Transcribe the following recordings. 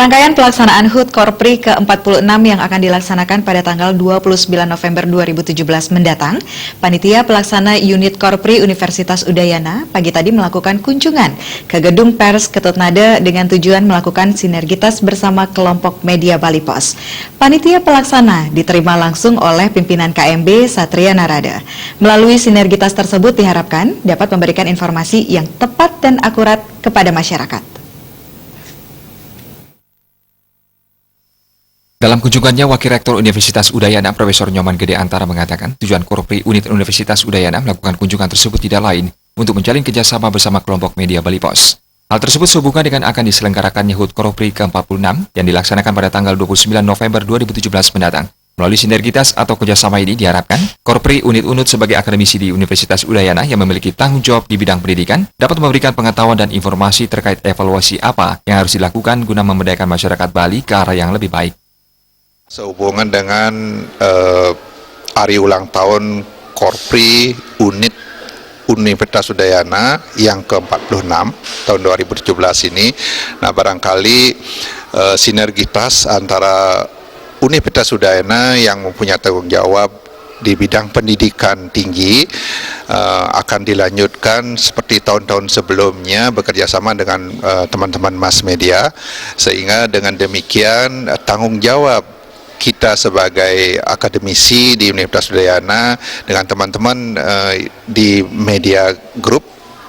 Rangkaian pelaksanaan HUT Korpri ke-46 yang akan dilaksanakan pada tanggal 29 November 2017 mendatang, Panitia Pelaksana Unit Korpri Universitas Udayana pagi tadi melakukan kunjungan ke Gedung Pers Ketut Nade dengan tujuan melakukan sinergitas bersama kelompok media Bali Pos. Panitia Pelaksana diterima langsung oleh pimpinan KMB Satria Narada. Melalui sinergitas tersebut diharapkan dapat memberikan informasi yang tepat dan akurat kepada masyarakat. Dalam kunjungannya, Wakil Rektor Universitas Udayana, Profesor Nyoman Gede Antara mengatakan tujuan Korpri Unit Universitas Udayana melakukan kunjungan tersebut tidak lain untuk menjalin kerjasama bersama kelompok media Bali Pos. Hal tersebut sehubungan dengan akan diselenggarakannya HUT Korpri ke-46 yang dilaksanakan pada tanggal 29 November 2017 mendatang. Melalui sinergitas atau kerjasama ini diharapkan Korpri Unit-Unit sebagai akademisi di Universitas Udayana yang memiliki tanggung jawab di bidang pendidikan dapat memberikan pengetahuan dan informasi terkait evaluasi apa yang harus dilakukan guna memberdayakan masyarakat Bali ke arah yang lebih baik. Sehubungan dengan hari ulang tahun Korpri Unit Universitas Udayana yang ke-46 tahun 2017 ini, nah barangkali sinergitas antara Universitas Udayana yang mempunyai tanggung jawab di bidang pendidikan tinggi akan dilanjutkan seperti tahun-tahun sebelumnya bekerjasama dengan teman-teman mass media, sehingga dengan demikian tanggung jawab kita sebagai akademisi di Universitas Udayana dengan teman-teman di media group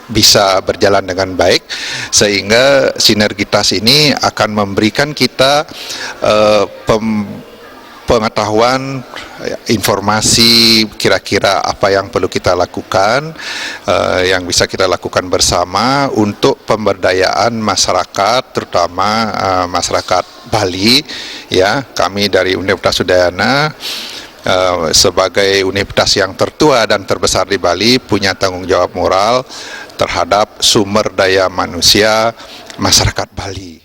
bisa berjalan dengan baik, sehingga sinergitas ini akan memberikan kita pengetahuan, informasi kira-kira apa yang perlu kita lakukan, yang bisa kita lakukan bersama untuk pemberdayaan masyarakat, terutama masyarakat Bali. Ya, kami dari Universitas Udayana sebagai universitas yang tertua dan terbesar di Bali punya tanggung jawab moral terhadap sumber daya manusia masyarakat Bali.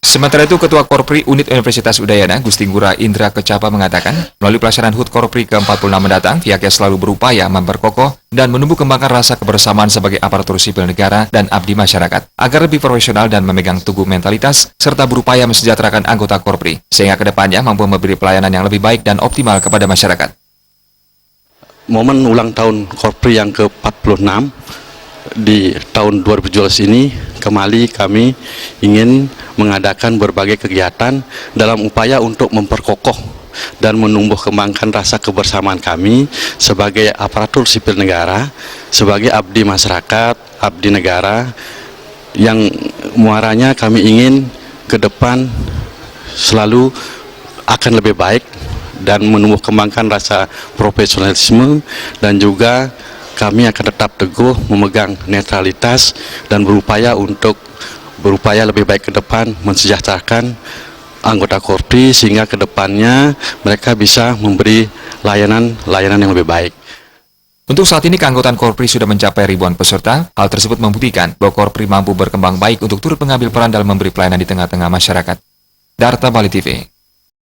Sementara itu, Ketua Korpri Unit Universitas Udayana, Gusti Ngurah Indra Kecapa mengatakan, melalui pelaksanaan HUT Korpri ke-46 mendatang, pihaknya selalu berupaya memperkokoh dan menumbuh kembangkan rasa kebersamaan sebagai aparatur sipil negara dan abdi masyarakat, agar lebih profesional dan memegang teguh mentalitas, serta berupaya mesejahterakan anggota Korpri, sehingga kedepannya mampu memberi pelayanan yang lebih baik dan optimal kepada masyarakat. Momen ulang tahun Korpri yang ke-46 di tahun 2017 ini, kembali kami ingin mengadakan berbagai kegiatan dalam upaya untuk memperkokoh dan menumbuh kembangkan rasa kebersamaan kami sebagai aparatur sipil negara, sebagai abdi masyarakat, abdi negara, yang muaranya kami ingin ke depan selalu akan lebih baik dan menumbuh kembangkan rasa profesionalisme, dan juga kami akan tetap teguh memegang netralitas dan berupaya lebih baik ke depan mensejahterakan anggota Korpri, sehingga ke depannya mereka bisa memberi layanan yang lebih baik. Untuk saat ini, keanggotaan Korpri sudah mencapai ribuan peserta. Hal tersebut membuktikan bahwa Korpri mampu berkembang baik untuk turut mengambil peran dalam memberi pelayanan di tengah-tengah masyarakat. Darta Bali TV.